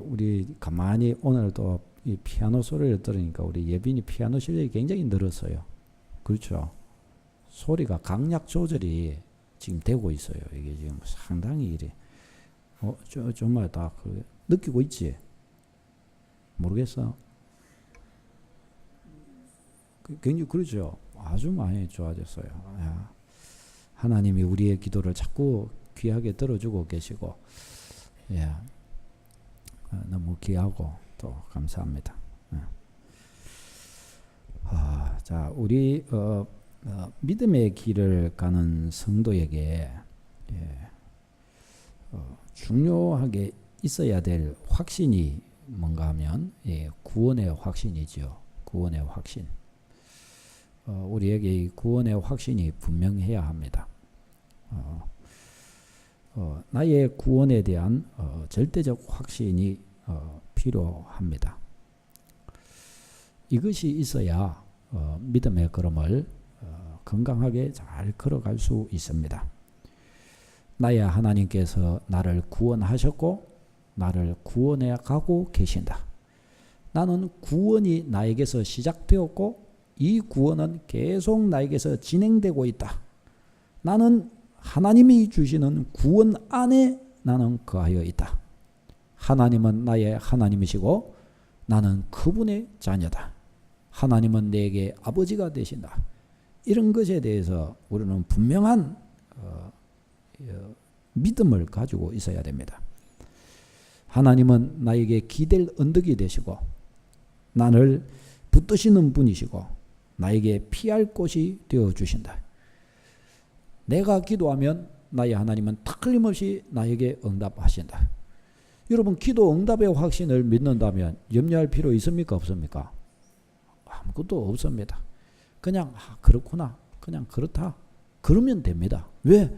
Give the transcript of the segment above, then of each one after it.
우리 가만히 오늘도 이 피아노 소리를 들으니까 우리 예빈이 피아노 실력이 굉장히 늘었어요. 그렇죠? 소리가 강약 조절이 지금 되고 있어요. 이게 지금 상당히 이래. 정말 다 느끼고 있지? 모르겠어? 굉장히 그렇죠? 아주 많이 좋아졌어요. 하나님이 우리의 기도를 자꾸 귀하게 들어주고 계시고, 너무 귀하고 또 감사합니다. 자, 우리 믿음의 길을 가는 성도에게 중요하게 있어야 될 확신이 뭔가 하면 구원의 확신이죠. 구원의 확신. 우리에게 이 구원의 확신이 분명해야 합니다. 나의 구원에 대한 절대적 확신이 필요합니다. 이것이 있어야 믿음의 걸음을 건강하게 잘 걸어갈 수 있습니다. 나의 하나님께서 나를 구원하셨고 나를 구원해 가고 계신다. 나는 구원이 나에게서 시작되었고 이 구원은 계속 나에게서 진행되고 있다. 나는 하나님이 주시는 구원 안에 나는 거하여 있다. 하나님은 나의 하나님이시고 나는 그분의 자녀다. 하나님은 내게 아버지가 되신다. 이런 것에 대해서 우리는 분명한 믿음을 가지고 있어야 됩니다. 하나님은 나에게 기댈 언덕이 되시고 나를 붙드시는 분이시고 나에게 피할 곳이 되어주신다. 내가 기도하면 나의 하나님은 틀림없이 나에게 응답하신다. 여러분, 기도 응답의 확신을 믿는다면 염려할 필요 있습니까? 없습니까? 아무것도 없습니다. 그냥 그렇구나, 그냥 그렇다, 그러면 됩니다. 왜?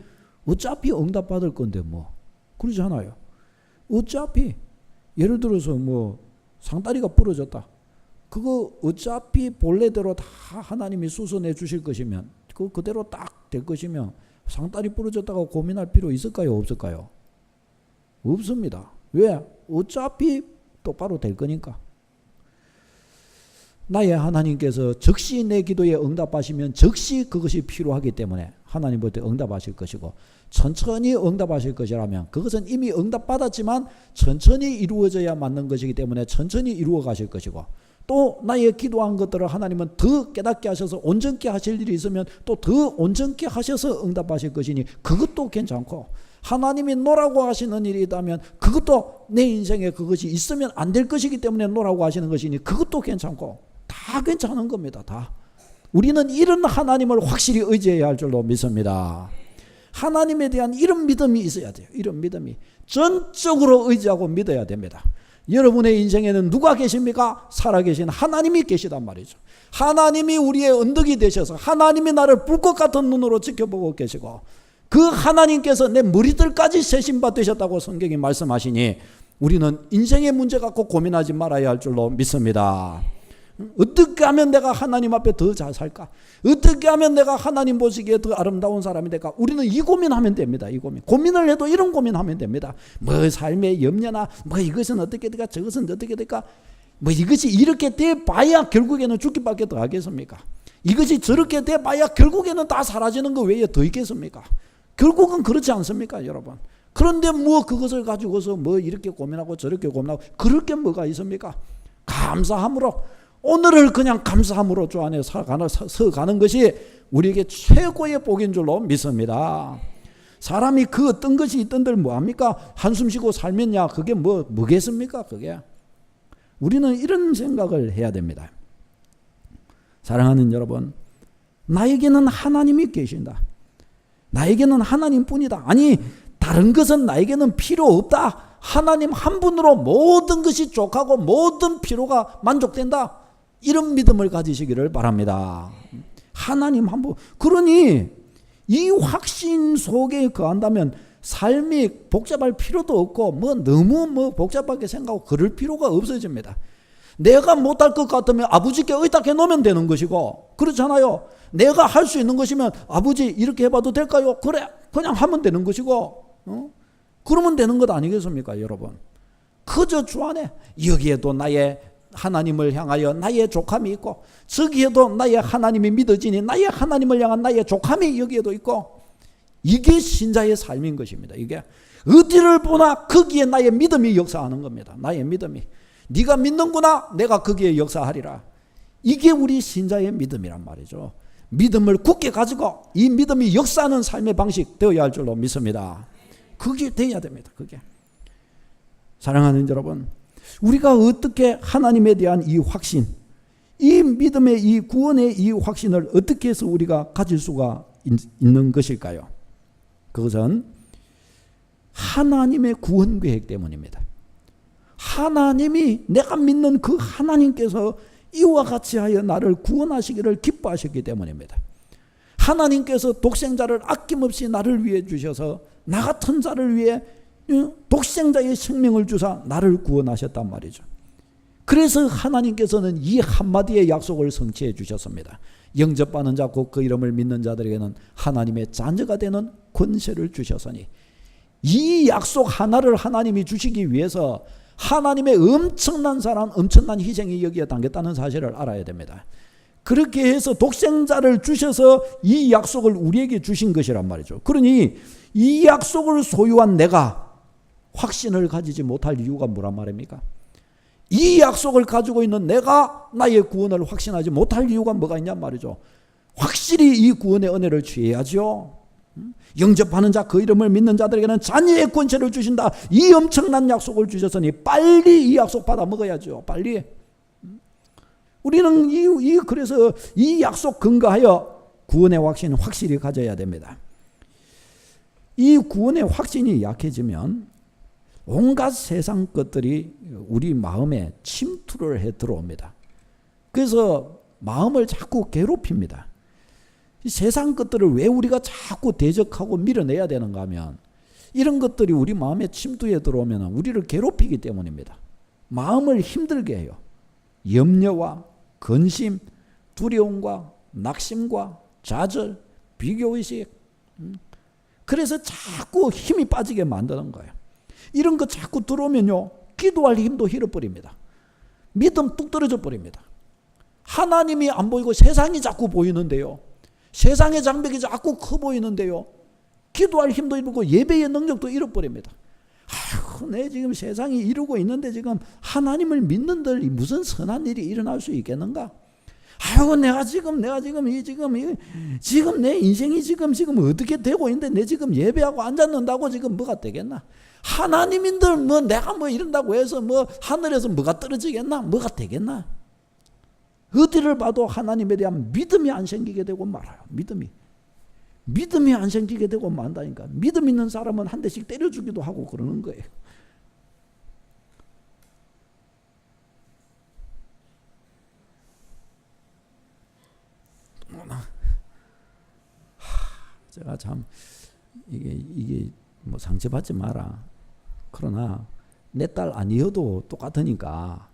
어차피 응답받을 건데 뭐. 그러잖아요. 어차피 예를 들어서 뭐 상다리가 부러졌다. 그거 어차피 본래대로 다 하나님이 수선해 주실 것이면 그대로 딱 될 것이면 상다리 부러졌다고 고민할 필요 있을까요? 없을까요? 없습니다. 왜? 어차피 똑바로 될 거니까. 나의 하나님께서 즉시 내 기도에 응답하시면 즉시 그것이 필요하기 때문에 하나님부터 응답하실 것이고 천천히 응답하실 것이라면 그것은 이미 응답받았지만 천천히 이루어져야 맞는 것이기 때문에 천천히 이루어 가실 것이고 또 나의 기도한 것들을 하나님은 더 깨닫게 하셔서 온전케 하실 일이 있으면 또 더 온전케 하셔서 응답하실 것이니 그것도 괜찮고 하나님이 노라고 하시는 일이 있다면 그것도 내 인생에 그것이 있으면 안 될 것이기 때문에 노라고 하시는 것이니 그것도 괜찮고 다 괜찮은 겁니다. 다. 우리는 이런 하나님을 확실히 의지해야 할 줄로 믿습니다. 하나님에 대한 이런 믿음이 있어야 돼요. 이런 믿음이 전적으로 의지하고 믿어야 됩니다. 여러분의 인생에는 누가 계십니까? 살아계신 하나님이 계시단 말이죠. 하나님이 우리의 언덕이 되셔서 하나님이 나를 불꽃 같은 눈으로 지켜보고 계시고 그 하나님께서 내 머리들까지 세심받으셨다고 성경이 말씀하시니 우리는 인생의 문제 갖고 고민하지 말아야 할 줄로 믿습니다. 어떻게 하면 내가 하나님 앞에 더 잘 살까? 어떻게 하면 내가 하나님 보시기에 더 아름다운 사람이 될까? 우리는 이 고민하면 됩니다. 이 고민을 해도 이런 고민하면 됩니다. 뭐 삶의 염려나 뭐 이것은 어떻게 될까? 저것은 어떻게 될까? 뭐 이것이 이렇게 돼봐야 결국에는 죽기밖에 더 하겠습니까? 이것이 저렇게 돼봐야 결국에는 다 사라지는 거 외에 더 있겠습니까? 결국은 그렇지 않습니까, 여러분? 그런데 뭐 그것을 가지고서 뭐 이렇게 고민하고 저렇게 고민하고 그럴 게 뭐가 있습니까? 감사함으로 오늘을 그냥 감사함으로 주 안에 서가는 것이 우리에게 최고의 복인 줄로 믿습니다. 사람이 그 어떤 것이 있던들 뭐합니까? 한숨 쉬고 살면야 그게 뭐겠습니까? 그게 우리는 이런 생각을 해야 됩니다. 사랑하는 여러분, 나에게는 하나님이 계신다. 나에게는 하나님뿐이다. 아니 다른 것은 나에게는 필요 없다. 하나님 한 분으로 모든 것이 족하고 모든 필요가 만족된다. 이런 믿음을 가지시기를 바랍니다. 하나님 한 분. 그러니 이 확신 속에 거한다면 삶이 복잡할 필요도 없고 너무 복잡하게 생각하고 그럴 필요가 없어집니다. 내가 못할 것 같으면 아버지께 의탁해 놓으면 되는 것이고 그렇잖아요. 내가 할 수 있는 것이면 아버지 이렇게 해봐도 될까요? 그래 그냥 하면 되는 것이고 그러면 되는 것 아니겠습니까, 여러분? 그저 주 안에 여기에도 나의 하나님을 향하여 나의 족함이 있고 저기에도 나의 하나님이 믿어지니 나의 하나님을 향한 나의 족함이 여기에도 있고 이게 신자의 삶인 것입니다. 이게 어디를 보나 거기에 나의 믿음이 역사하는 겁니다. 나의 믿음이 네가 믿는구나 내가 거기에 역사하리라. 이게 우리 신자의 믿음이란 말이죠. 믿음을 굳게 가지고 이 믿음이 역사하는 삶의 방식 되어야 할 줄로 믿습니다. 그게 되어야 됩니다. 그게. 사랑하는 여러분, 우리가 어떻게 하나님에 대한 이 확신, 이 믿음의 이 구원의 이 확신을 어떻게 해서 우리가 가질 수가 있는 것일까요? 그것은 하나님의 구원 계획 때문입니다. 하나님이 내가 믿는 그 하나님께서 이와 같이 하여 나를 구원하시기를 기뻐하셨기 때문입니다. 하나님께서 독생자를 아낌없이 나를 위해 주셔서 나 같은 자를 위해 독생자의 생명을 주사 나를 구원하셨단 말이죠. 그래서 하나님께서는 이 한마디의 약속을 성취해 주셨습니다. 영접받는 자 곧 그 이름을 믿는 자들에게는 하나님의 자녀가 되는 권세를 주셨으니 이 약속 하나를 하나님이 주시기 위해서 하나님의 엄청난 사랑, 엄청난 희생이 여기에 담겼다는 사실을 알아야 됩니다. 그렇게 해서 독생자를 주셔서 이 약속을 우리에게 주신 것이란 말이죠. 그러니 이 약속을 소유한 내가 확신을 가지지 못할 이유가 뭐란 말입니까? 이 약속을 가지고 있는 내가 나의 구원을 확신하지 못할 이유가 뭐가 있냔 말이죠. 확실히 이 구원의 은혜를 취해야죠. 영접하는 자 그 이름을 믿는 자들에게는 자녀의 권세를 주신다. 이 엄청난 약속을 주셨으니 빨리 이 약속 받아 먹어야죠. 빨리. 우리는 그래서 이 약속 근거하여 구원의 확신 확실히 가져야 됩니다. 이 구원의 확신이 약해지면 온갖 세상 것들이 우리 마음에 침투를 해 들어옵니다. 그래서 마음을 자꾸 괴롭힙니다. 세상 것들을 왜 우리가 자꾸 대적하고 밀어내야 되는가 하면 이런 것들이 우리 마음에 침투해 들어오면 우리를 괴롭히기 때문입니다. 마음을 힘들게 해요. 염려와 근심, 두려움과 낙심과 좌절, 비교의식. 그래서 자꾸 힘이 빠지게 만드는 거예요. 이런 거 자꾸 들어오면요, 기도할 힘도 잃어버립니다. 믿음 뚝 떨어져 버립니다. 하나님이 안 보이고 세상이 자꾸 보이는데요, 세상의 장벽이 자꾸 커 보이는데요, 기도할 힘도 잃고 예배의 능력도 잃어버립니다. 아유, 내 지금 세상이 이루고 있는데 지금 하나님을 믿는들 무슨 선한 일이 일어날 수 있겠는가? 아유, 내가 지금 내 인생이 지금 어떻게 되고 있는데 내 지금 예배하고 앉았는다고 지금 뭐가 되겠나? 하나님인들 뭐 내가 뭐 이런다고 해서 뭐 하늘에서 뭐가 떨어지겠나? 뭐가 되겠나? 어디를 봐도 하나님에 대한 믿음이 안 생기게 되고 말아요. 믿음이 안 생기게 되고 만다니까. 믿음 있는 사람은 한 대씩 때려주기도 하고 그러는 거예요. 제가 참 이게 뭐 상처받지 마라. 그러나 내 딸 아니어도 똑같으니까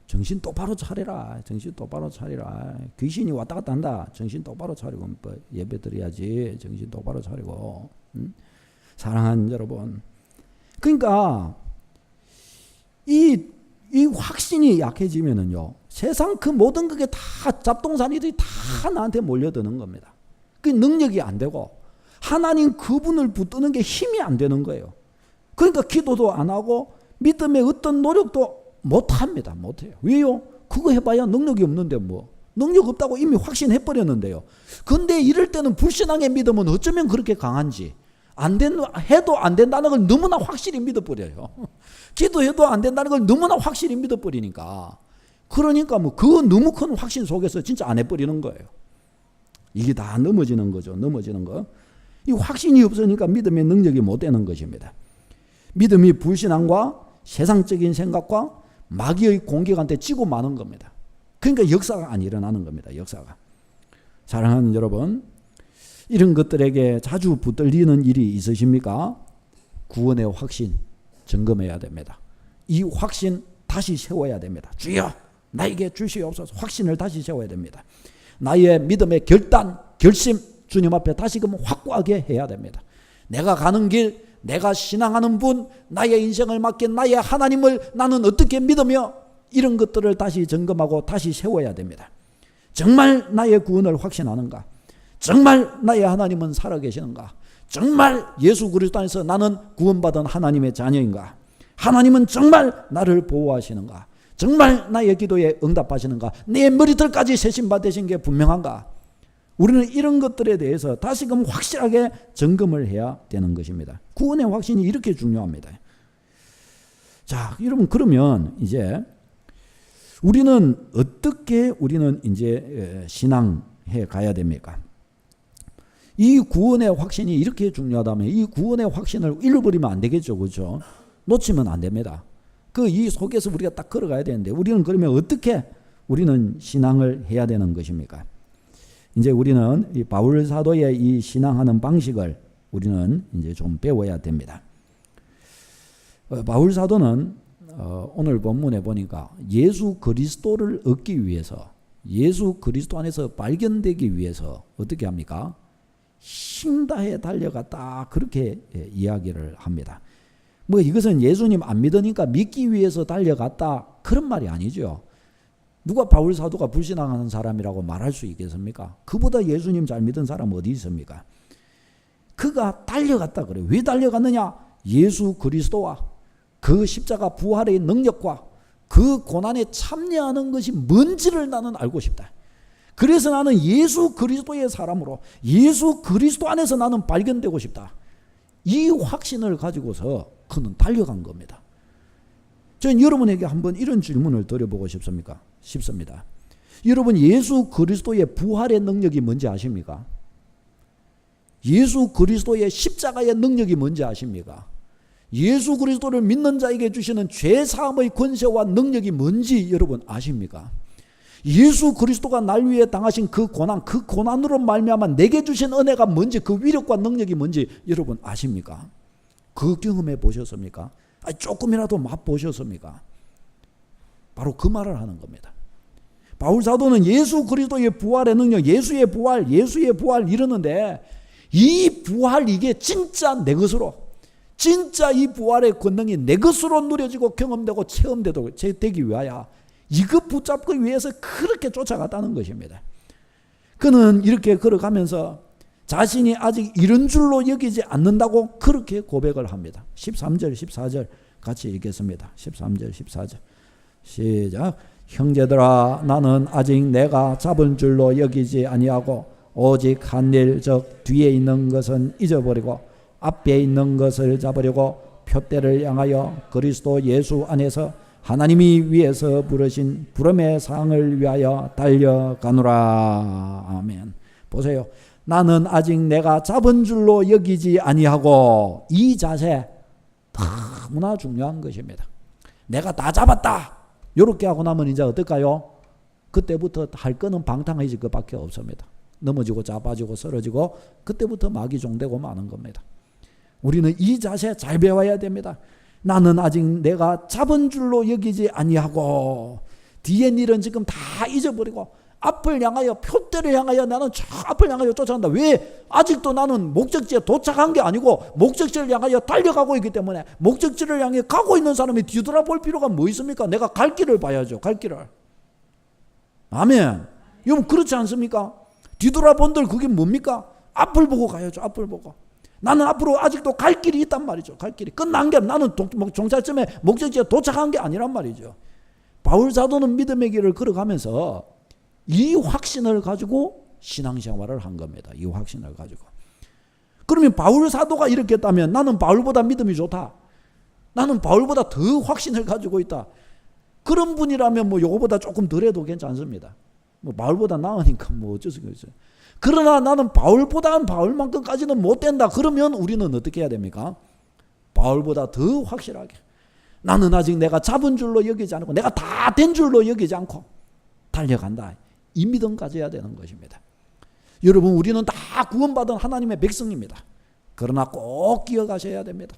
정신 똑바로 차리라. 정신 똑바로 차리라. 귀신이 왔다 갔다 한다. 정신 똑바로 차리고 예배 드려야지. 정신 똑바로 차리고. 사랑하는 여러분, 그러니까 이 확신이 약해지면은요, 세상 그 모든 그게 다 잡동사니들이 다 나한테 몰려드는 겁니다. 그 능력이 안 되고 하나님 그분을 붙드는 게 힘이 안 되는 거예요. 그러니까 기도도 안 하고 믿음의 어떤 노력도 못합니다. 못해요. 왜요? 그거 해봐야 능력이 없는데 뭐. 능력 없다고 이미 확신해버렸는데요. 근데 이럴 때는 불신앙의 믿음은 어쩌면 그렇게 강한지, 해도 안 된다는 걸 너무나 확실히 믿어버려요. 기도해도 안 된다는 걸 너무나 확실히 믿어버리니까. 그러니까 뭐 그 너무 큰 확신 속에서 진짜 안 해버리는 거예요. 이게 다 넘어지는 거죠. 넘어지는 거. 이 확신이 없으니까 믿음의 능력이 못 되는 것입니다. 믿음이 불신앙과 세상적인 생각과 마귀의 공격한테 지고 마는 겁니다. 그러니까 역사가 안 일어나는 겁니다. 역사가. 사랑하는 여러분, 이런 것들에게 자주 붙들리는 일이 있으십니까? 구원의 확신 점검해야 됩니다. 이 확신 다시 세워야 됩니다. 주여 나에게 주시옵소서. 확신을 다시 세워야 됩니다. 나의 믿음의 결단, 결심 주님 앞에 다시금 확고하게 해야 됩니다. 내가 가는 길, 내가 신앙하는 분, 나의 인생을 맡긴 나의 하나님을 나는 어떻게 믿으며 이런 것들을 다시 점검하고 다시 세워야 됩니다. 정말 나의 구원을 확신하는가? 정말 나의 하나님은 살아계시는가? 정말 예수 그리스도 안에서 나는 구원받은 하나님의 자녀인가? 하나님은 정말 나를 보호하시는가? 정말 나의 기도에 응답하시는가? 내 머리털까지 세심받으신 게 분명한가? 우리는 이런 것들에 대해서 다시금 확실하게 점검을 해야 되는 것입니다. 구원의 확신이 이렇게 중요합니다. 자, 여러분, 그러면 이제 우리는 어떻게 이제 신앙해 가야 됩니까? 이 구원의 확신이 이렇게 중요하다면 이 구원의 확신을 잃어버리면 안 되겠죠. 그렇죠? 놓치면 안 됩니다. 이 속에서 우리가 딱 걸어가야 되는데 우리는 그러면 어떻게 우리는 신앙을 해야 되는 것입니까? 이제 우리는 이 바울 사도의 이 신앙하는 방식을 우리는 이제 좀 배워야 됩니다. 바울 사도는 오늘 본문에 보니까 예수 그리스도를 얻기 위해서, 예수 그리스도 안에서 발견되기 위해서 어떻게 합니까? 힘다해 달려갔다, 그렇게 이야기를 합니다. 뭐 이것은 예수님 안 믿으니까 믿기 위해서 달려갔다, 그런 말이 아니죠. 누가 바울 사도가 불신앙하는 사람이라고 말할 수 있겠습니까? 그보다 예수님 잘 믿은 사람 어디 있습니까? 그가 달려갔다 그래요. 왜 달려갔느냐? 예수 그리스도와 그 십자가 부활의 능력과 그 고난에 참여하는 것이 뭔지를 나는 알고 싶다. 그래서 나는 예수 그리스도의 사람으로 예수 그리스도 안에서 나는 발견되고 싶다. 이 확신을 가지고서 그는 달려간 겁니다. 저는 여러분에게 한번 이런 질문을 드려보고 싶습니다. 여러분, 예수 그리스도의 부활의 능력이 뭔지 아십니까? 예수 그리스도의 십자가의 능력이 뭔지 아십니까? 예수 그리스도를 믿는 자에게 주시는 죄사함의 권세와 능력이 뭔지 여러분 아십니까? 예수 그리스도가 날 위해 당하신 그 고난으로 말미암아 내게 주신 은혜가 뭔지, 그 위력과 능력이 뭔지 여러분 아십니까? 그 경험해 보셨습니까? 조금이라도 맛보셨습니까? 바로 그 말을 하는 겁니다. 바울 사도는 예수 그리스도의 부활의 능력, 예수의 부활 이러는데 이 부활, 이게 진짜 내 것으로, 진짜 이 부활의 권능이 내 것으로 누려지고 경험되고 체험되기 위하여 이거 붙잡기 위해서 그렇게 쫓아갔다는 것입니다. 그는 이렇게 걸어가면서 자신이 아직 이런 줄로 여기지 않는다고 그렇게 고백을 합니다. 13절 14절 같이 읽겠습니다. 13절 14절 시작. 형제들아, 나는 아직 내가 잡은 줄로 여기지 아니하고 오직 한 일, 즉 뒤에 있는 것은 잊어버리고 앞에 있는 것을 잡으려고 표대를 향하여 그리스도 예수 안에서 하나님이 위에서 부르신 부름의 상을 위하여 달려가노라. 아멘. 보세요. 나는 아직 내가 잡은 줄로 여기지 아니하고, 이 자세 너무나 중요한 것입니다. 내가 다 잡았다 이렇게 하고 나면 이제 어떨까요? 그때부터 할 거는 방탕해질 것밖에 없습니다. 넘어지고 자빠지고 쓰러지고 그때부터 막이 종되고 마는 겁니다. 우리는 이 자세 잘 배워야 됩니다. 나는 아직 내가 잡은 줄로 여기지 아니하고, 뒤에 일은 지금 다 잊어버리고 앞을 향하여, 표대를 향하여 나는 저 앞을 향하여 쫓아간다. 왜? 아직도 나는 목적지에 도착한 게 아니고 목적지를 향하여 달려가고 있기 때문에, 목적지를 향해 가고 있는 사람이 뒤돌아볼 필요가 뭐 있습니까? 내가 갈 길을 봐야죠. 갈 길을. 아멘. 여러분, 그렇지 않습니까? 뒤돌아본들 그게 뭡니까? 앞을 보고 가야죠. 앞을 보고. 나는 앞으로 아직도 갈 길이 있단 말이죠. 갈 길이 끝난 게 아니라, 나는 종착점에 목적지에 도착한 게 아니란 말이죠. 바울 사도는 믿음의 길을 걸어가면서 이 확신을 가지고 신앙생활을 한 겁니다. 이 확신을 가지고. 그러면 바울 사도가 이렇게 했다면 나는 바울보다 믿음이 좋다, 나는 바울보다 더 확신을 가지고 있다, 그런 분이라면 뭐 요거보다 조금 덜해도 괜찮습니다. 뭐 바울보다 나으니까 뭐 어쩔 수가 있어요. 그러나 나는 바울보다는 바울만큼까지는 못 된다. 그러면 우리는 어떻게 해야 됩니까? 바울보다 더 확실하게, 나는 아직 내가 잡은 줄로 여기지 않고 내가 다 된 줄로 여기지 않고 달려간다. 이 믿음 가져야 되는 것입니다. 여러분, 우리는 다 구원받은 하나님의 백성입니다. 그러나 꼭 기억하셔야 됩니다.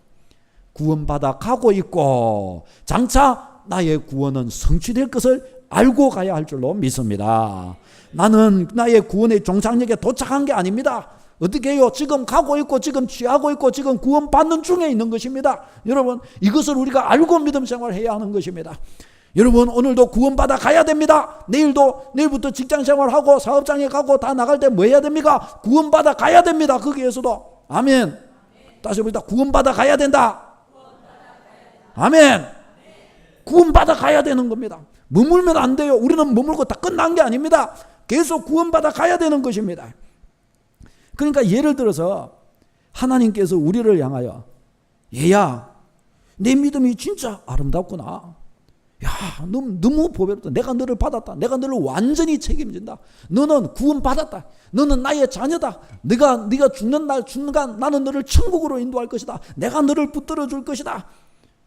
구원받아 가고 있고 장차 나의 구원은 성취될 것을 알고 가야 할 줄로 믿습니다. 나는 나의 구원의 종착역에 도착한 게 아닙니다. 어떻게 해요? 지금 가고 있고 지금 취하고 있고 지금 구원받는 중에 있는 것입니다. 여러분, 이것을 우리가 알고 믿음 생활해야 하는 것입니다. 여러분, 오늘도 구원받아 가야 됩니다. 내일부터 직장 생활하고 사업장에 가고 다 나갈 때 뭐 해야 됩니까? 구원받아 가야 됩니다. 거기에서도. 아멘. 다시 봅니다. 구원받아 가야 된다. 아멘. 구원받아 가야 되는 겁니다. 머물면 안 돼요. 우리는 머물고 다 끝난 게 아닙니다. 계속 구원받아 가야 되는 것입니다. 그러니까 예를 들어서 하나님께서 우리를 향하여, 얘야, 내 믿음이 진짜 아름답구나. 야, 너무 보배롭다. 내가 너를 받았다. 내가 너를 완전히 책임진다. 너는 구원받았다. 너는 나의 자녀다. 네가 죽는 순간 나는 너를 천국으로 인도할 것이다. 내가 너를 붙들어 줄 것이다.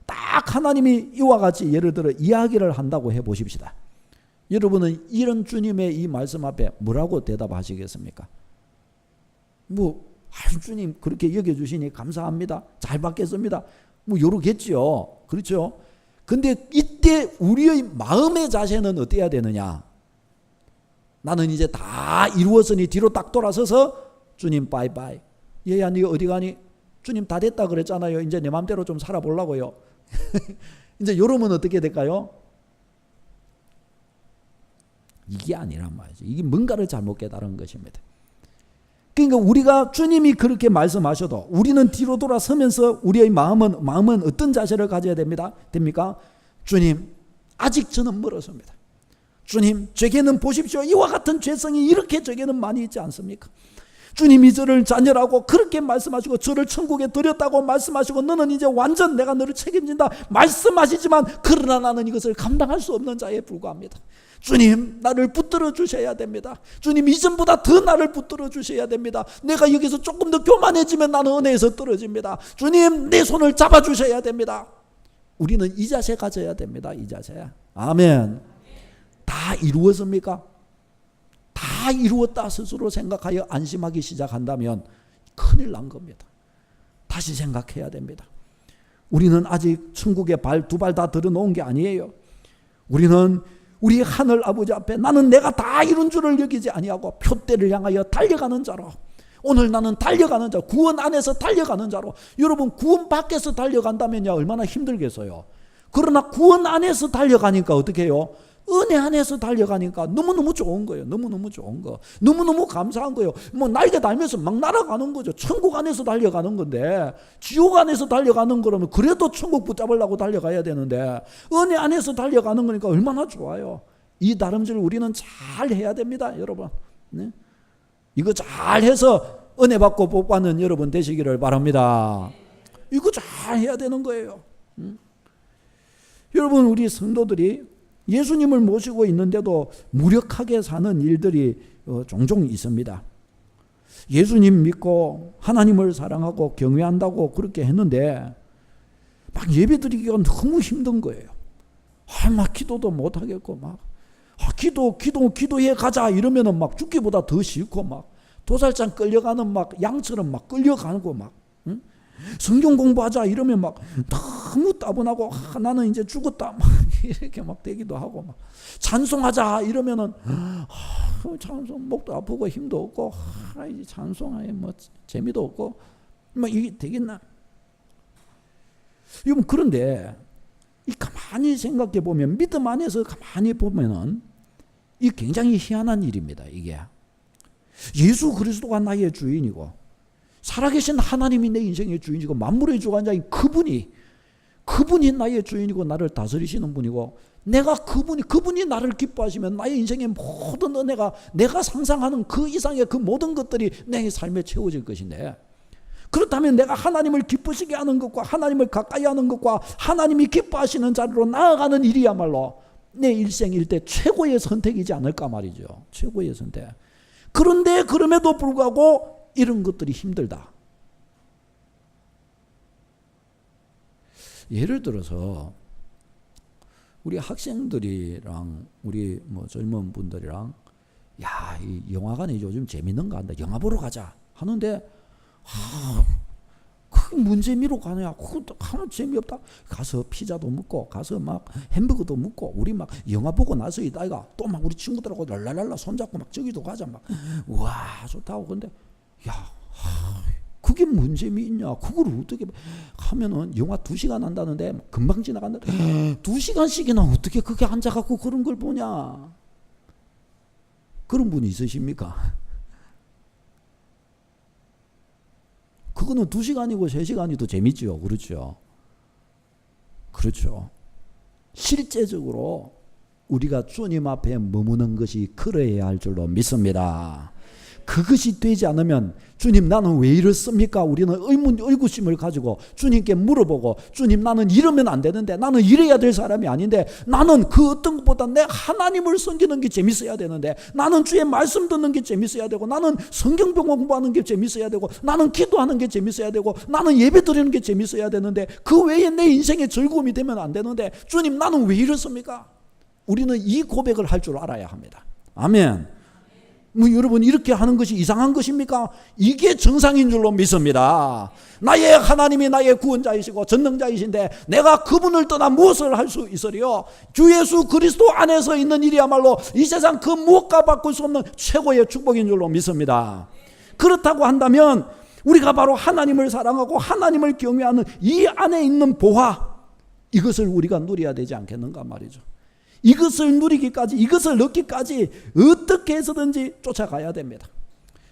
딱 하나님이 이와 같이 예를 들어 이야기를 한다고 해보십시다. 여러분은 이런 주님의 이 말씀 앞에 뭐라고 대답하시겠습니까? 주님 그렇게 여겨주시니 감사합니다. 잘 받겠습니다. 요러겠죠. 그렇죠? 근데 이때 우리의 마음의 자세는 어때야 되느냐? 나는 이제 다 이루었으니 뒤로 딱 돌아서서 주님 바이바이. 얘야, 네 어디 가니? 주님 다 됐다 그랬잖아요. 이제 내 마음대로 좀 살아보려고요. 이제 이러면 어떻게 될까요? 이게 아니란 말이죠. 이게 뭔가를 잘못 깨달은 것입니다. 그러니까 우리가 주님이 그렇게 말씀하셔도 우리는 뒤로 돌아서면서 우리의 마음은 어떤 자세를 가져야 됩니까? 주님, 아직 저는 멀었습니다. 주님, 제게는 보십시오. 이와 같은 죄성이 이렇게 제게는 많이 있지 않습니까? 주님이 저를 자녀라고 그렇게 말씀하시고 저를 천국에 들였다고 말씀하시고 너는 이제 완전 내가 너를 책임진다 말씀하시지만 그러나 나는 이것을 감당할 수 없는 자에 불과합니다. 주님, 나를 붙들어 주셔야 됩니다. 주님, 이전보다 더 나를 붙들어 주셔야 됩니다. 내가 여기서 조금 더 교만해지면 나는 은혜에서 떨어집니다. 주님, 내 손을 잡아 주셔야 됩니다. 우리는 이 자세 가져야 됩니다. 이 자세. 아멘. 다 이루었습니까? 다 이루었다 스스로 생각하여 안심하기 시작한다면 큰일 난 겁니다. 다시 생각해야 됩니다. 우리는 아직 천국에 두 발 다 들어놓은 게 아니에요. 우리는 우리 하늘 아버지 앞에 나는 내가 다 이룬 줄을 여기지 아니하고 표대를 향하여 달려가는 자로, 오늘 나는 달려가는 자, 구원 안에서 달려가는 자로. 여러분, 구원 밖에서 달려간다면요 얼마나 힘들겠어요. 그러나 구원 안에서 달려가니까 어떻게 해요? 은혜 안에서 달려가니까 너무너무 좋은 거예요. 너무너무 좋은 거. 너무너무 감사한 거예요. 날개 달면서 막 날아가는 거죠. 천국 안에서 달려가는 건데, 지옥 안에서 달려가는 거라면 그래도 천국 붙잡으려고 달려가야 되는데, 은혜 안에서 달려가는 거니까 얼마나 좋아요. 이 다름질 우리는 잘 해야 됩니다, 여러분. 네? 이거 잘 해서 은혜 받고 복 받는 여러분 되시기를 바랍니다. 이거 잘 해야 되는 거예요. 여러분, 우리 성도들이 예수님을 모시고 있는데도 무력하게 사는 일들이 종종 있습니다. 예수님 믿고 하나님을 사랑하고 경외한다고 그렇게 했는데 막 예배드리기가 너무 힘든 거예요. 막 기도도 못하겠고 막 기도해 가자 이러면은 막 죽기보다 더 싫고 막 도살장 끌려가는 막 양처럼 막 끌려가고 막 성경 공부하자 이러면 막 너무 따분하고 나는 이제 죽었다 막 이렇게 막 되기도 하고 막 찬송하자 이러면은 찬송 목도 아프고 힘도 없고 이제 찬송하에 뭐 재미도 없고 막 이게 되겠나? 여러분, 그런데 이 가만히 생각해 보면 믿음 안에서 가만히 보면은 이 굉장히 희한한 일입니다. 이게 예수 그리스도가 나의 주인이고 살아계신 하나님이 내 인생의 주인이고 만물의 주관자인 그분이 나의 주인이고 나를 다스리시는 분이고 그분이 나를 기뻐하시면 나의 인생의 모든 은혜가 내가 상상하는 그 이상의 그 모든 것들이 내 삶에 채워질 것인데, 그렇다면 내가 하나님을 기쁘시게 하는 것과 하나님을 가까이 하는 것과 하나님이 기뻐하시는 자리로 나아가는 일이야말로 내 일생 일대 최고의 선택이지 않을까 말이죠. 최고의 선택. 그런데 그럼에도 불구하고 이런 것들이 힘들다. 예를 들어서 우리 학생들이랑 우리 젊은 분들이랑 이 영화관에 요즘 재밌는 거 한다. 영화 보러 가자 하는데 그 문재미로 가냐? 그것도 하나 재미없다. 가서 피자도 먹고 가서 막 햄버거도 먹고 우리 막 영화 보고 나서 이따가 또 막 우리 친구들하고 랄랄랄라 손잡고 막 저기도 가자 막 와 좋다고. 근데 그게 뭔 재미있냐? 그걸 어떻게 하면은 영화 2시간 한다는데 금방 지나간다는데 2시간씩이나 어떻게 그게 앉아갖고 그런 걸 보냐? 그런 분이 있으십니까? 그거는 2시간이고 3시간이 더 재밌죠. 그렇죠? 그렇죠. 실제적으로 우리가 주님 앞에 머무는 것이 그러해야 할 줄로 믿습니다. 그것이 되지 않으면 주님 나는 왜 이렇습니까? 우리는 의구심을 가지고 주님께 물어보고 주님 나는 이러면 안 되는데 나는 이래야 될 사람이 아닌데 나는 그 어떤 것보다 내 하나님을 섬기는 게 재밌어야 되는데 나는 주의 말씀 듣는 게 재밌어야 되고 나는 성경병 공부하는 게 재밌어야 되고 나는 기도하는 게 재밌어야 되고 나는 예배 드리는 게 재밌어야 되는데 그 외에 내 인생의 즐거움이 되면 안 되는데 주님 나는 왜 이렇습니까? 우리는 이 고백을 할 줄 알아야 합니다. 아멘. 여러분 이렇게 하는 것이 이상한 것입니까? 이게 정상인 줄로 믿습니다. 나의 하나님이 나의 구원자이시고 전능자이신데 내가 그분을 떠나 무엇을 할 수 있으리요? 주 예수 그리스도 안에서 있는 일이야말로 이 세상 그 무엇과 바꿀 수 없는 최고의 축복인 줄로 믿습니다. 그렇다고 한다면 우리가 바로 하나님을 사랑하고 하나님을 경외하는 이 안에 있는 보화, 이것을 우리가 누려야 되지 않겠는가 말이죠. 이것을 누리기까지, 이것을 얻기까지 어떻게 해서든지 쫓아가야 됩니다.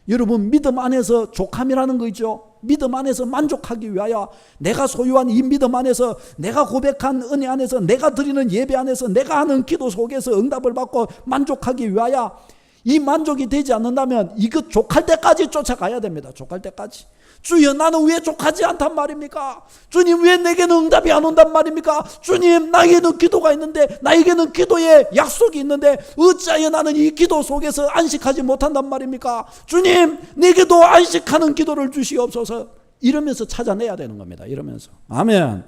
여러분 믿음 안에서 족함이라는 거 있죠. 믿음 안에서 만족하기 위하여 내가 소유한 이 믿음 안에서 내가 고백한 은혜 안에서 내가 드리는 예배 안에서 내가 하는 기도 속에서 응답을 받고 만족하기 위하여 이 만족이 되지 않는다면 이것 족할 때까지 쫓아가야 됩니다. 족할 때까지. 주여 나는 왜 족하지 않단 말입니까? 주님 왜 내게는 응답이 안 온단 말입니까? 주님 나에게는 기도가 있는데 나에게는 기도의 약속이 있는데 어찌하여 나는 이 기도 속에서 안식하지 못한단 말입니까? 주님 내게도 안식하는 기도를 주시옵소서. 이러면서 찾아내야 되는 겁니다. 이러면서. 아멘.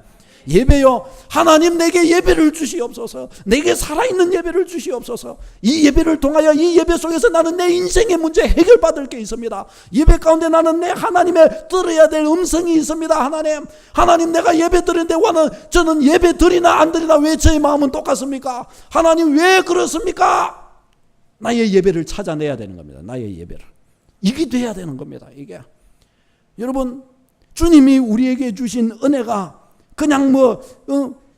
예배요 하나님 내게 예배를 주시옵소서. 내게 살아있는 예배를 주시옵소서. 이 예배를 통하여 이 예배 속에서 나는 내 인생의 문제 해결받을 게 있습니다. 예배 가운데 나는 내 하나님의 들어야 될 음성이 있습니다. 하나님 내가 예배 드리는데 저는 예배 드리나 안 드리나 왜 저의 마음은 똑같습니까? 하나님 왜 그렇습니까? 나의 예배를 찾아내야 되는 겁니다. 나의 예배를. 이게 돼야 되는 겁니다. 이게 여러분 주님이 우리에게 주신 은혜가 그냥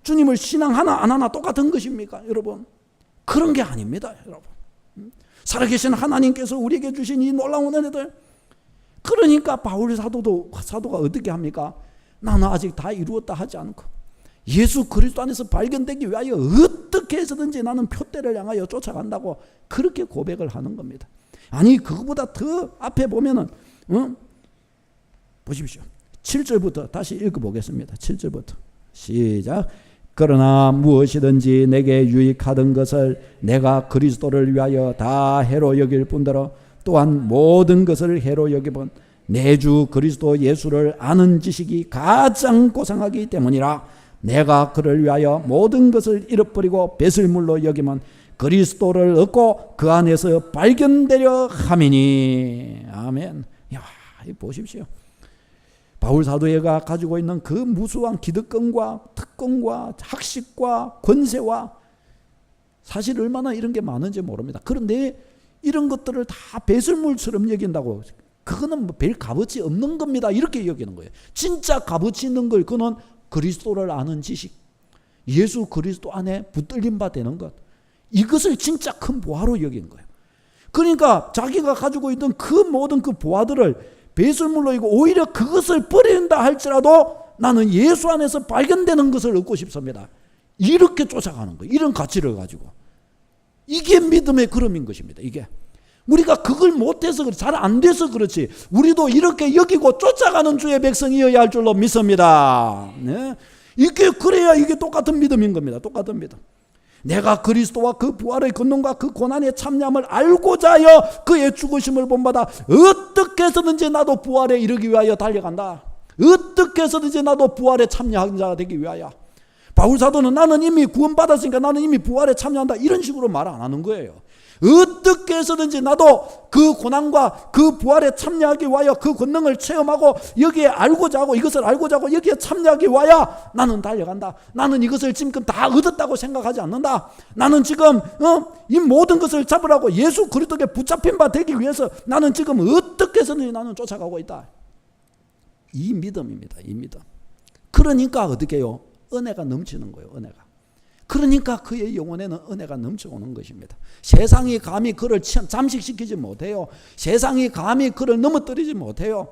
주님을 신앙하나 안 하나 똑같은 것입니까? 여러분 그런 게 아닙니다. 여러분 살아계신 하나님께서 우리에게 주신 이 놀라운 은혜들, 그러니까 바울 사도가 어떻게 합니까? 나는 아직 다 이루었다 하지 않고 예수 그리스도 안에서 발견되기 위하여 어떻게 해서든지 나는 표대를 향하여 쫓아간다고 그렇게 고백을 하는 겁니다. 아니 그거보다 더 앞에 보면은 보십시오. 7절부터 다시 읽어보겠습니다. 7절부터 시작. 그러나 무엇이든지 내게 유익하던 것을 내가 그리스도를 위하여 다 해로 여길 뿐더러 또한 모든 것을 해로 여기본 내 주 그리스도 예수를 아는 지식이 가장 고상하기 때문이라. 내가 그를 위하여 모든 것을 잃어버리고 배설물로 여기면 그리스도를 얻고 그 안에서 발견되려 함이니. 아멘. 야, 보십시오. 바울 사도가 가지고 있는 그 무수한 기득권과 특권과 학식과 권세와 사실 얼마나 이런 게 많은지 모릅니다. 그런데 이런 것들을 다 배설물처럼 여긴다고, 그거는 별 값어치 없는 겁니다. 이렇게 여기는 거예요. 진짜 값어치 있는 걸 그는 그리스도를 아는 지식, 예수 그리스도 안에 붙들림 바 되는 것, 이것을 진짜 큰 보화로 여긴 거예요. 그러니까 자기가 가지고 있던 그 모든 그 보화들을 배설물로 이고 오히려 그것을 버린다 할지라도 나는 예수 안에서 발견되는 것을 얻고 싶습니다. 이렇게 쫓아가는 거예요. 이런 가치를 가지고. 이게 믿음의 걸음인 것입니다. 이게 우리가 그걸 못해서 잘 안 돼서 그렇지 우리도 이렇게 여기고 쫓아가는 주의 백성이어야 할 줄로 믿습니다. 네? 이게 그래야 이게 똑같은 믿음인 겁니다. 똑같은 믿음. 내가 그리스도와 그 부활의 권능과 그 고난의 참여함을 알고자 하여 그의 죽으심을 본받아 어떻게 해서든지 나도 부활에 이르기 위하여 달려간다. 어떻게 해서든지 나도 부활에 참여한 자가 되기 위하여. 바울 사도는 나는 이미 구원받았으니까 나는 이미 부활에 참여한다 이런 식으로 말 안 하는 거예요. 어떻게 해서든지 나도 그 고난과 그 부활에 참여하기 위하여 그 권능을 체험하고 여기에 알고자 하고 이것을 알고자 하고 여기에 참여하기 위하여 나는 달려간다. 나는 이것을 지금 다 얻었다고 생각하지 않는다. 나는 지금 이 모든 것을 잡으라고 예수 그리스도께 붙잡힌 바 되기 위해서 나는 지금 어떻게 해서든지 나는 쫓아가고 있다. 이 믿음입니다. 이 믿음. 그러니까 어떻게 해요? 은혜가 넘치는 거예요. 은혜가. 그러니까 그의 영혼에는 은혜가 넘쳐오는 것입니다. 세상이 감히 그를 잠식시키지 못해요. 세상이 감히 그를 넘어뜨리지 못해요.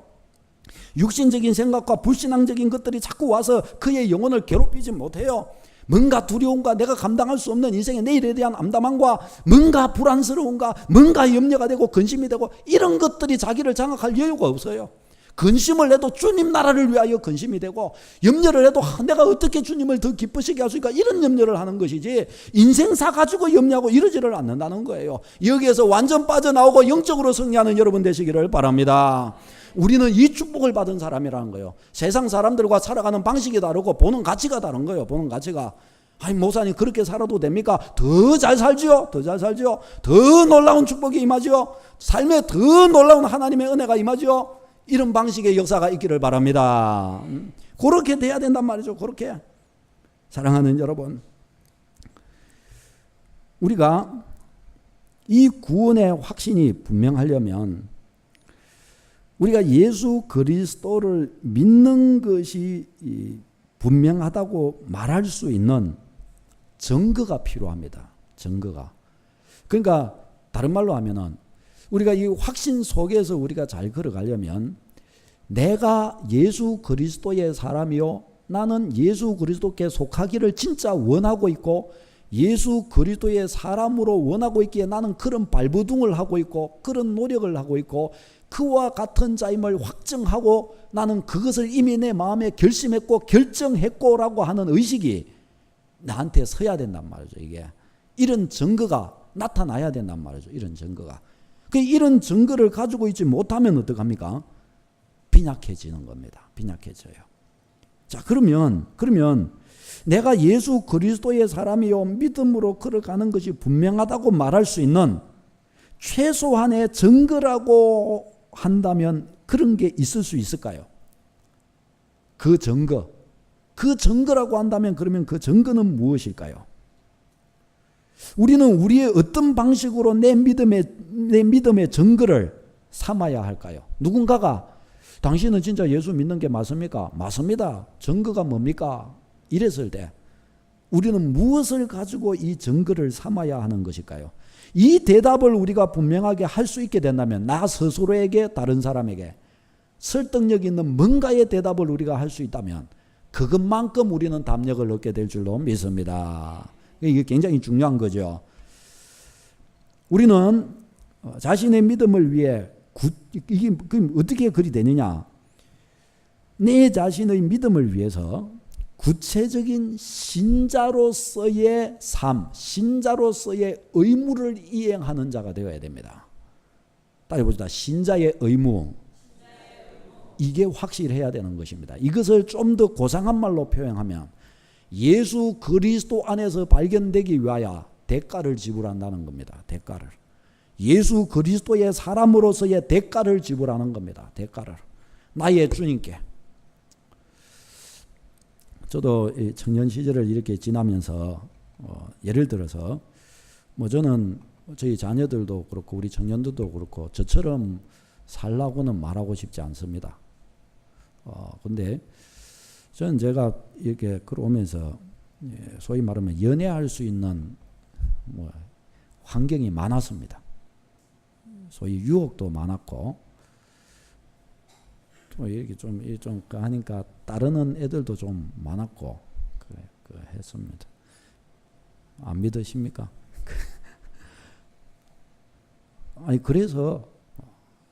육신적인 생각과 불신앙적인 것들이 자꾸 와서 그의 영혼을 괴롭히지 못해요. 뭔가 두려움과 내가 감당할 수 없는 인생의 내일에 대한 암담함과 뭔가 불안스러움과 뭔가 염려가 되고 근심이 되고 이런 것들이 자기를 장악할 여유가 없어요. 근심을 해도 주님 나라를 위하여 근심이 되고 염려를 해도 내가 어떻게 주님을 더 기쁘시게 할 수 있을까 이런 염려를 하는 것이지 인생사 가지고 염려하고 이러지를 않는다는 거예요. 여기에서 완전 빠져나오고 영적으로 승리하는 여러분 되시기를 바랍니다. 우리는 이 축복을 받은 사람이라는 거예요. 세상 사람들과 살아가는 방식이 다르고 보는 가치가 다른 거예요. 보는 가치가. 아니 목사님 그렇게 살아도 됩니까? 더 잘 살지요. 더 잘 살지요. 더 놀라운 축복이 임하지요. 삶에 더 놀라운 하나님의 은혜가 임하지요. 이런 방식의 역사가 있기를 바랍니다. 그렇게 돼야 된단 말이죠. 그렇게. 사랑하는 여러분, 우리가 이 구원의 확신이 분명하려면 우리가 예수 그리스도를 믿는 것이 분명하다고 말할 수 있는 증거가 필요합니다. 증거가. 그러니까 다른 말로 하면은 우리가 이 확신 속에서 우리가 잘 걸어가려면 내가 예수 그리스도의 사람이요 나는 예수 그리스도께 속하기를 진짜 원하고 있고 예수 그리스도의 사람으로 원하고 있기에 나는 그런 발버둥을 하고 있고 그런 노력을 하고 있고 그와 같은 자임을 확증하고 나는 그것을 이미 내 마음에 결심했고 결정했고 라고 하는 의식이 나한테 서야 된단 말이죠. 이게 이런 증거가 나타나야 된단 말이죠. 이런 증거가. 이런 증거를 가지고 있지 못하면 어떡합니까? 빈약해지는 겁니다. 빈약해져요. 자, 그러면 내가 예수 그리스도의 사람이요 믿음으로 걸어가는 것이 분명하다고 말할 수 있는 최소한의 증거라고 한다면 그런 게 있을 수 있을까요? 그 증거라고 한다면 그러면 그 증거는 무엇일까요? 우리는 우리의 어떤 방식으로 내 믿음의 증거를 삼아야 할까요? 누군가가 당신은 진짜 예수 믿는 게 맞습니까? 맞습니다. 증거가 뭡니까? 이랬을 때 우리는 무엇을 가지고 이 증거를 삼아야 하는 것일까요? 이 대답을 우리가 분명하게 할 수 있게 된다면 나 스스로에게 다른 사람에게 설득력 있는 뭔가의 대답을 우리가 할 수 있다면 그것만큼 우리는 담력을 얻게 될 줄로 믿습니다. 이게 굉장히 중요한 거죠. 우리는 자신의 믿음을 위해 이게 어떻게 그리 되느냐? 내 자신의 믿음을 위해서 구체적인 신자로서의 삶, 신자로서의 의무를 이행하는 자가 되어야 됩니다. 따져보자. 신자의 의무. 이게 확실해야 되는 것입니다. 이것을 좀 더 고상한 말로 표현하면 예수 그리스도 안에서 발견되기 위하여 대가를 지불한다는 겁니다. 대가를. 예수 그리스도의 사람으로서의 대가를 지불하는 겁니다. 대가를. 나의 주님께. 저도 청년 시절을 이렇게 지나면서 예를 들어서 저는 저희 자녀들도 그렇고 우리 청년들도 그렇고 저처럼 살라고는 말하고 싶지 않습니다. 근데 저는 제가 이렇게 걸어오면서 소위 말하면 연애할 수 있는 환경이 많았습니다. 소위 유혹도 많았고 또 이렇게 좀 하니까 따르는 애들도 좀 많았고 했습니다. 안 믿으십니까? 아니 그래서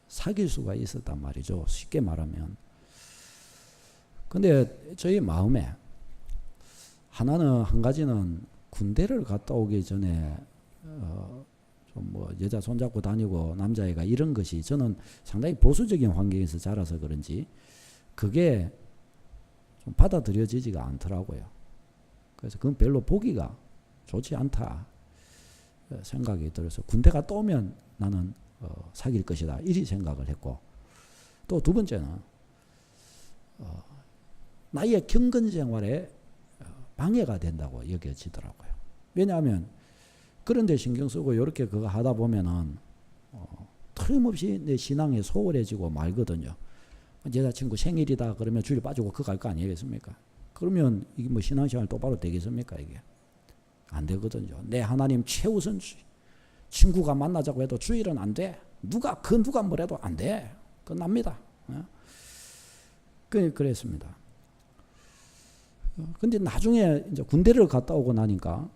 사귈 수가 있었단 말이죠. 쉽게 말하면. 근데 저희 마음에 한 가지는 군대를 갔다 오기 전에 좀 여자 손잡고 다니고 남자애가 이런 것이 저는 상당히 보수적인 환경에서 자라서 그런지 그게 좀 받아들여지지가 않더라고요. 그래서 그건 별로 보기가 좋지 않다. 생각이 들어서 군대 갔다 오면 나는 사귈 것이다 이리 생각을 했고, 또 두 번째는 나의 경건 생활에 방해가 된다고 여겨지더라고요. 왜냐하면 그런 데 신경 쓰고 이렇게 그거 하다 보면은 틀림없이 내 신앙이 소홀해지고 말거든요. 여자친구 생일이다 그러면 줄이 빠지고 그거 갈 거 아니겠습니까? 그러면 이게 뭐 신앙생활 똑바로 되겠습니까? 이게 안 되거든요. 내 하나님 최우선주의. 친구가 만나자고 해도 주일은 안 돼. 누가 뭐래도 안 돼. 끝납니다. 그랬습니다. 근데 나중에 이제 군대를 갔다 오고 나니까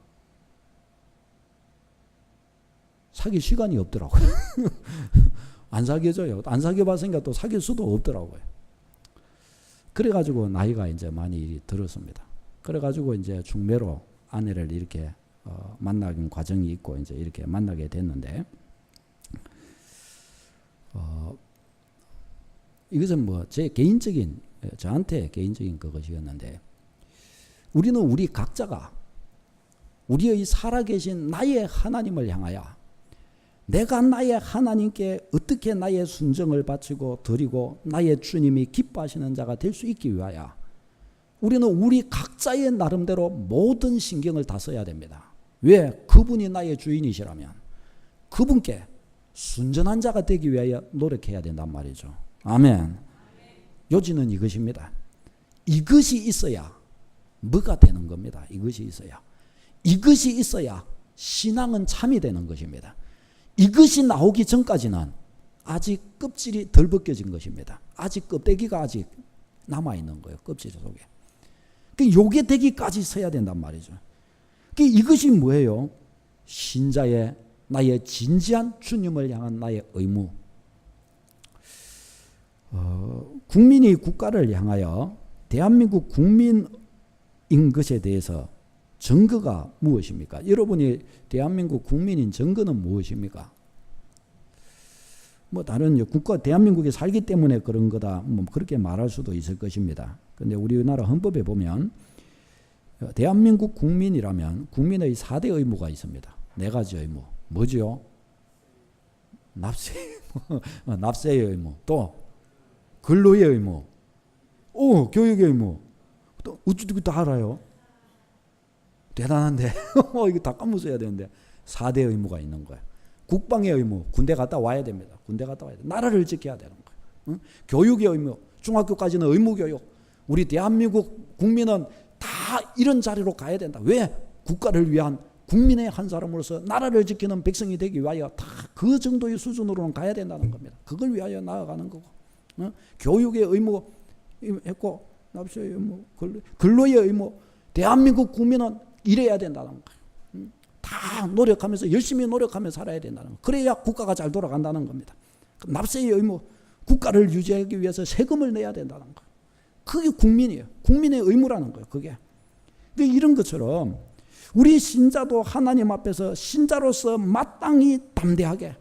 사귈 시간이 없더라고요. 안 사귀어져요. 안 사귀어봤으니까 또 사귈 수도 없더라고요. 그래가지고 나이가 이제 많이 들었습니다. 그래가지고 이제 중매로 아내를 이렇게 만나는 과정이 있고 이제 이렇게 만나게 됐는데, 이것은 뭐 제 개인적인, 저한테 개인적인 그것이었는데, 우리는 우리 각자가 우리의 살아계신 나의 하나님을 향하여 내가 나의 하나님께 어떻게 나의 순정을 바치고 드리고 나의 주님이 기뻐하시는 자가 될 수 있기 위하여 우리는 우리 각자의 나름대로 모든 신경을 다 써야 됩니다. 왜? 그분이 나의 주인이시라면 그분께 순전한 자가 되기 위하여 노력해야 된단 말이죠. 아멘. 요지는 이것입니다. 이것이 있어야 뭐가 되는 겁니다. 이것이 있어야. 이것이 있어야 신앙은 참이 되는 것입니다. 이것이 나오기 전까지는 아직 껍질이 덜 벗겨진 것입니다. 아직 껍데기가 아직 남아있는 거예요. 껍질 속에. 요게 되기까지 서야 된단 말이죠. 이것이 뭐예요? 신자의 나의 진지한 주님을 향한 나의 의무. 국민이 국가를 향하여 대한민국 국민인 것에 대해서 증거가 무엇입니까? 여러분이 대한민국 국민인 증거는 무엇입니까? 뭐 다른 국가 대한민국에 살기 때문에 그런 거다 뭐 그렇게 말할 수도 있을 것입니다. 그런데 우리나라 헌법에 보면 대한민국 국민이라면 국민의 4대 의무가 있습니다. 4가지 의무. 뭐죠? 납세의 의무, 또 근로의 의무, 교육의 의무, 또 어쩌고 다 알아요. 대단한데 이거 다 까먹어야 되는데 4대 의무가 있는 거예요. 국방의 의무, 군대 갔다 와야 됩니다. 군대 갔다 와야 돼. 나라를 지켜야 되는 거예요. 응? 교육의 의무, 중학교까지는 의무교육. 우리 대한민국 국민은 다 이런 자리로 가야 된다. 왜? 국가를 위한 국민의 한 사람으로서 나라를 지키는 백성이 되기 위하여 다 그 정도의 수준으로는 가야 된다는 겁니다. 그걸 위하여 나아가는 거고. 응? 교육의 의무 했고, 납세의 의무, 근로의 의무. 대한민국 국민은 일해야 된다는 거예요. 다 노력하면서 열심히 노력하면서 살아야 된다는 거예요. 그래야 국가가 잘 돌아간다는 겁니다. 납세의 의무, 국가를 유지하기 위해서 세금을 내야 된다는 거예요. 그게 국민이에요. 국민의 의무라는 거예요. 그게. 근데 이런 것처럼 우리 신자도 하나님 앞에서 신자로서 마땅히 담대하게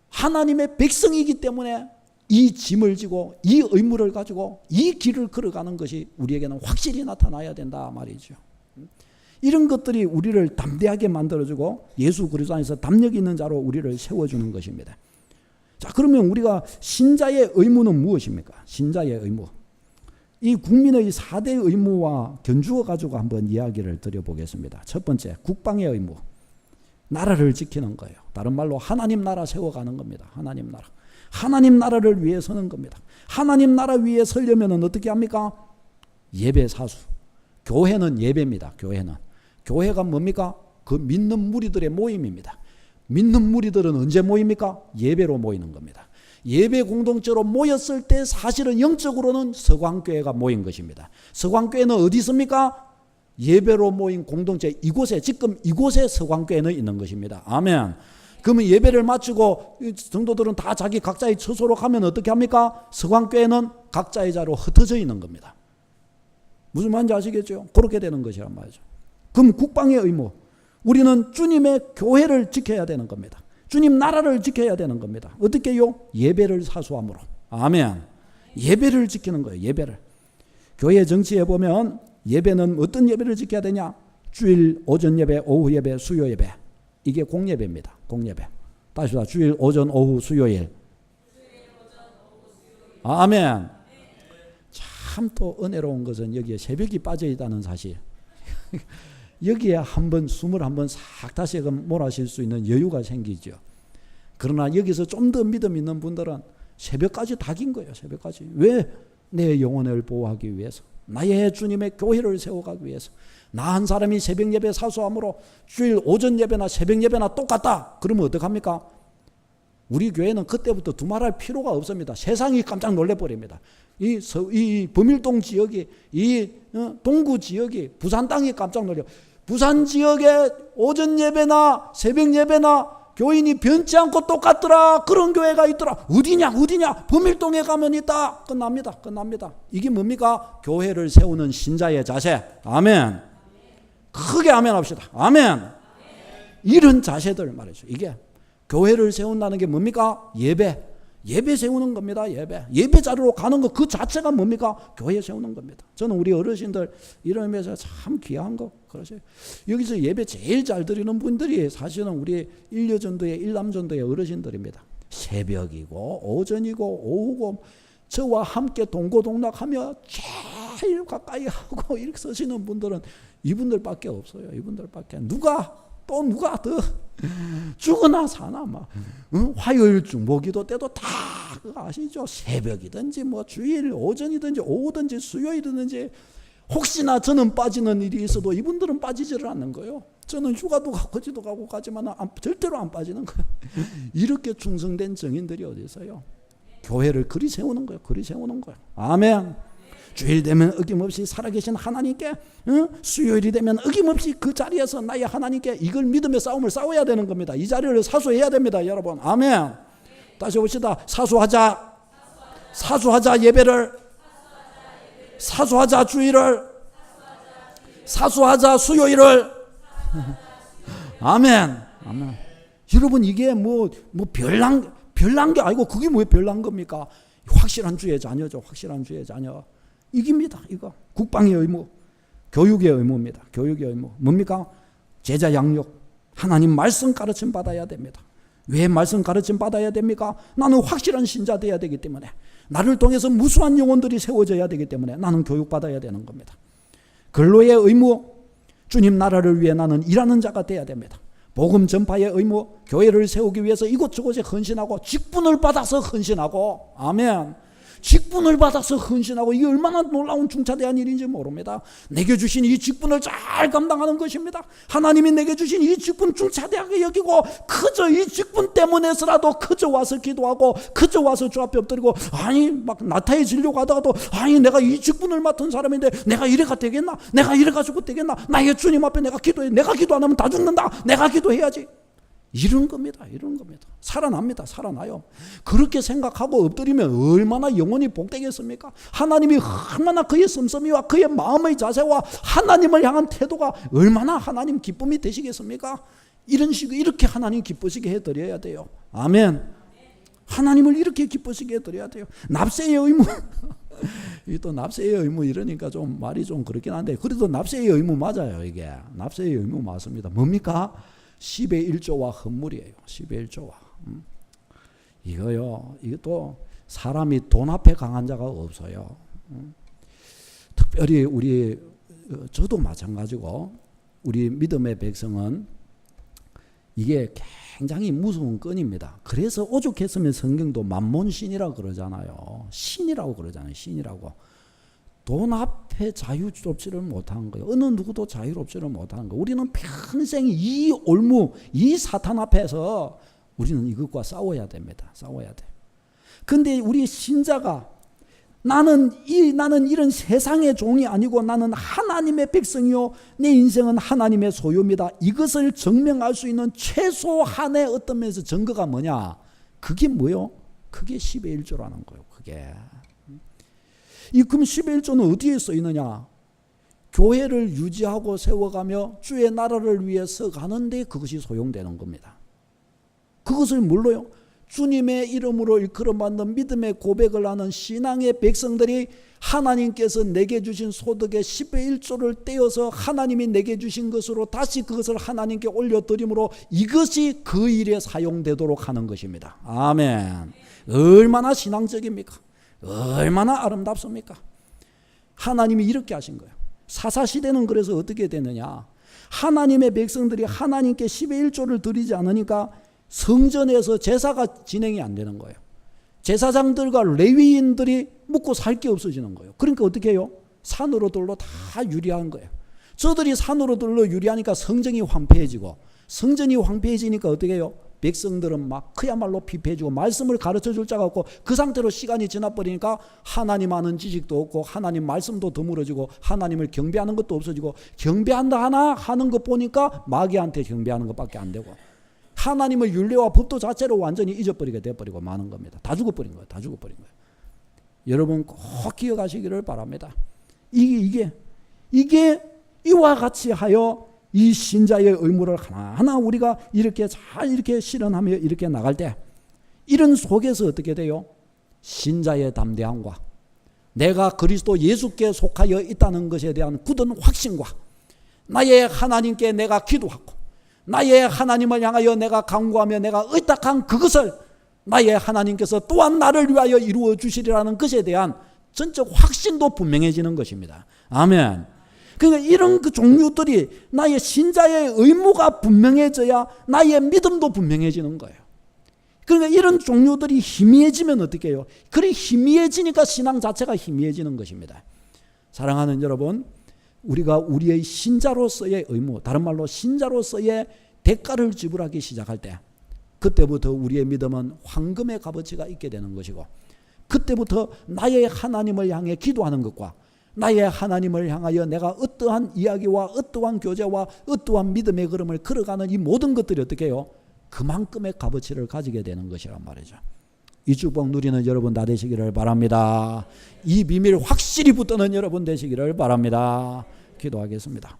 하나님의 백성이기 때문에 이 짐을 지고 이 의무를 가지고 이 길을 걸어가는 것이 우리에게는 확실히 나타나야 된다 말이죠. 이런 것들이 우리를 담대하게 만들어주고 예수 그리스도 안에서 담력 있는 자로 우리를 세워주는 것입니다. 자, 그러면 우리가 신자의 의무는 무엇입니까? 신자의 의무. 이 국민의 4대 의무와 견주어 가지고 한번 이야기를 드려보겠습니다. 첫 번째, 국방의 의무. 나라를 지키는 거예요. 다른 말로 하나님 나라 세워가는 겁니다. 하나님 나라. 하나님 나라를 위해 서는 겁니다. 하나님 나라 위에 서려면 어떻게 합니까? 예배 사수. 교회는 예배입니다. 교회가 뭡니까? 그 믿는 무리들의 모임입니다. 믿는 무리들은 언제 모입니까? 예배로 모이는 겁니다. 예배 공동체로 모였을 때 사실은 영적으로는 서광교회가 모인 것입니다. 서광교회는 어디 있습니까? 예배로 모인 공동체 이곳에, 지금 이곳에 서광교회는 있는 것입니다. 아멘. 그러면 예배를 마치고 성도들은 다 자기 각자의 처소로 가면 어떻게 합니까? 서광교회는 각자의 자로 흩어져 있는 겁니다. 무슨 말인지 아시겠죠? 그렇게 되는 것이란 말이죠. 그럼 국방의 의무. 우리는 주님의 교회를 지켜야 되는 겁니다. 주님 나라를 지켜야 되는 겁니다. 어떻게요? 예배를 사수함으로. 아멘. 예배를 지키는 거예요. 예배를. 교회 정치에 보면 예배는 어떤 예배를 지켜야 되냐? 주일 오전 예배, 오후 예배, 수요 예배. 이게 공예배입니다. 공예배. 다시 봐. 주일 오전 오후 수요일. 아멘. 참 또 은혜로운 것은 여기에 새벽이 빠져 있다는 사실. 여기에 한번 숨을 한번 싹 다시 몰아쉴 수 있는 여유가 생기죠. 그러나 여기서 좀 더 믿음 있는 분들은 새벽까지 닭인 거예요. 새벽까지. 왜? 내 영혼을 보호하기 위해서. 나의 주님의 교회를 세워가기 위해서. 나 한 사람이 새벽 예배 사수함으로 주일 오전 예배나 새벽 예배나 똑같다. 그러면 어떡합니까? 우리 교회는 그때부터 두말할 필요가 없습니다. 세상이 깜짝 놀래버립니다. 이 범일동 지역이, 이 동구 지역이, 부산 땅이 깜짝 놀려. 부산 지역에 오전 예배나 새벽 예배나 교인이 변치 않고 똑같더라. 그런 교회가 있더라. 어디냐? 범일동에 가면 있다. 끝납니다. 이게 뭡니까? 교회를 세우는 신자의 자세. 아멘. 크게 아멘 합시다. 아멘. 이런 자세들 말이죠. 이게 교회를 세운다는 게 뭡니까? 예배 세우는 겁니다. 예배 자리로 가는 것 그 자체가 뭡니까? 교회 세우는 겁니다. 저는 우리 어르신들 이런 의미에서 참 귀한 거 그러세요. 여기서 예배 제일 잘 드리는 분들이 사실은 우리 일여전도의 일남전도의 어르신들입니다. 새벽이고 오전이고 오후고 저와 함께 동고동락하며 제일 가까이 하고 이렇게 서시는 분들은 이분들밖에 없어요. 이분들밖에. 누가 더 죽으나 사나 막 화요일 중보기도 때도 다 그거 아시죠? 새벽이든지 뭐 주일 오전이든지 오후든지 수요일이든지 혹시나 저는 빠지는 일이 있어도 이분들은 빠지지를 않는 거예요. 저는 휴가도 가고 거지도 가고 가지만 절대로 안 빠지는 거예요. 이렇게 충성된 증인들이 어디 있어요? 교회를 그리 세우는 거예요. 아멘. 주일 되면 어김없이 살아계신 하나님께, 수요일이 되면 어김없이 그 자리에서 나의 하나님께 이걸 믿음의 싸움을 싸워야 되는 겁니다. 이 자리를 사수해야 됩니다, 여러분. 아멘. 다시 봅시다. 사수하자 예배를, 사수하자 주일을, 사수하자 수요일을. 아멘. 여러분 이게 뭐 별난 게 아니고 그게 뭐 별난 겁니까? 확실한 주의 자녀죠. 확실한 주의 자녀. 이깁니다. 이거 국방의 의무, 교육의 의무입니다. 교육의 의무 뭡니까? 제자 양육, 하나님 말씀 가르침 받아야 됩니다. 왜 말씀 가르침 받아야 됩니까? 나는 확실한 신자 되어야 되기 때문에, 나를 통해서 무수한 영혼들이 세워져야 되기 때문에 나는 교육받아야 되는 겁니다. 근로의 의무, 주님 나라를 위해 나는 일하는 자가 되어야 됩니다. 복음 전파의 의무, 교회를 세우기 위해서 이곳저곳에 헌신하고, 직분을 받아서 헌신하고. 아멘. 직분을 받아서 헌신하고, 이게 얼마나 놀라운 중차대한 일인지 모릅니다. 내게 주신 이 직분을 잘 감당하는 것입니다. 하나님이 내게 주신 이 직분 중차대하게 여기고, 그저 이 직분 때문에서라도 그저 와서 기도하고, 그저 와서 주 앞에 엎드리고, 아니 막 나타해지려고 하다가도, 아니 내가 이 직분을 맡은 사람인데 내가 이래가 되겠나? 내가 이래가지고 되겠나? 나의 주님 앞에 내가 기도해. 내가 기도 안 하면 다 죽는다. 내가 기도해야지. 이런 겁니다. 살아납니다. 살아나요. 그렇게 생각하고 엎드리면 얼마나 영혼이 복되겠습니까? 하나님이 얼마나 그의 씀씀이와 그의 마음의 자세와 하나님을 향한 태도가 얼마나 하나님 기쁨이 되시겠습니까? 이런 식으로 이렇게 하나님 기쁘시게 해드려야 돼요. 아멘. 하나님을 이렇게 기쁘시게 해드려야 돼요. 납세의 의무. 또 납세의 의무 이러니까 좀 말이 좀 그렇긴 한데, 그래도 납세의 의무 맞아요. 이게 납세의 의무 맞습니다. 뭡니까? 10의 1조와 헌물이에요. 10의 1조와. 이것도 사람이 돈 앞에 강한 자가 없어요. 특별히 저도 마찬가지고, 우리 믿음의 백성은 이게 굉장히 무서운 건입니다. 그래서 오죽했으면 성경도 만몬신이라고 그러잖아요. 신이라고. 돈 앞에 자유롭지를 못한 거예요. 어느 누구도 자유롭지를 못한 거예요. 우리는 평생 이 올무, 이 사탄 앞에서 우리는 이것과 싸워야 됩니다. 싸워야 돼. 근데 우리 신자가 나는 이런 세상의 종이 아니고 나는 하나님의 백성이요, 내 인생은 하나님의 소유입니다. 이것을 증명할 수 있는 최소한의 어떤 면에서 증거가 뭐냐? 그게 뭐요? 그게 10의 1조라는 거예요. 그게. 그럼 10의 1조는 어디에 쓰이느냐? 교회를 유지하고 세워가며 주의 나라를 위해서 가는데 그것이 소용되는 겁니다. 그것을 뭘로요? 주님의 이름으로 일컬어받는 믿음의 고백을 하는 신앙의 백성들이 하나님께서 내게 주신 소득의 10의 1조를 떼어서 하나님이 내게 주신 것으로 다시 그것을 하나님께 올려드림으로 이것이 그 일에 사용되도록 하는 것입니다. 아멘. 얼마나 신앙적입니까? 얼마나 아름답습니까? 하나님이 이렇게 하신 거예요. 사사시대는 그래서 어떻게 되느냐, 하나님의 백성들이 하나님께 10의 1조를 드리지 않으니까 성전에서 제사가 진행이 안 되는 거예요. 제사장들과 레위인들이 먹고 살 게 없어지는 거예요. 그러니까 어떻게 해요? 산으로들로 다 유리한 거예요. 저들이 산으로들로 유리하니까 성전이 황폐해지고, 성전이 황폐해지니까 어떻게 해요? 백성들은 막 그야말로 피폐해지고 말씀을 가르쳐줄 자가 없고, 그 상태로 시간이 지나버리니까 하나님 아는 지식도 없고 하나님 말씀도 드물어지고 하나님을 경배하는 것도 없어지고, 경배한다 하나 하는 것 보니까 마귀한테 경배하는 것밖에 안 되고, 하나님의 율례와 법도 자체로 완전히 잊어버리게 돼버리고 마는 겁니다. 다 죽어버린 거예요. 다 죽어버린 거예요. 여러분 꼭 기억하시기를 바랍니다. 이게 이와 같이 하여 이 신자의 의무를 하나하나 우리가 이렇게 잘 이렇게 실현하며 이렇게 나갈 때, 이런 속에서 어떻게 돼요? 신자의 담대함과 내가 그리스도 예수께 속하여 있다는 것에 대한 굳은 확신과 나의 하나님께 내가 기도하고 나의 하나님을 향하여 내가 간구하며 내가 의탁한 그것을 나의 하나님께서 또한 나를 위하여 이루어 주시리라는 것에 대한 전적 확신도 분명해지는 것입니다. 아멘. 그러니까 이런 그 종류들이 나의 신자의 의무가 분명해져야 나의 믿음도 분명해지는 거예요. 그러니까 이런 종류들이 희미해지면 어떻게 해요? 그래 희미해지니까 신앙 자체가 희미해지는 것입니다. 사랑하는 여러분, 우리가 우리의 신자로서의 의무, 다른 말로 신자로서의 대가를 지불하기 시작할 때, 그때부터 우리의 믿음은 황금의 값어치가 있게 되는 것이고, 그때부터 나의 하나님을 향해 기도하는 것과 나의 하나님을 향하여 내가 어떠한 이야기와 어떠한 교제와 어떠한 믿음의 걸음을 걸어가는 이 모든 것들이 어떻게 해요? 그만큼의 값어치를 가지게 되는 것이란 말이죠. 이 축복 누리는 여러분 다 되시기를 바랍니다. 이 비밀 확실히 붙드는 여러분 되시기를 바랍니다. 기도하겠습니다.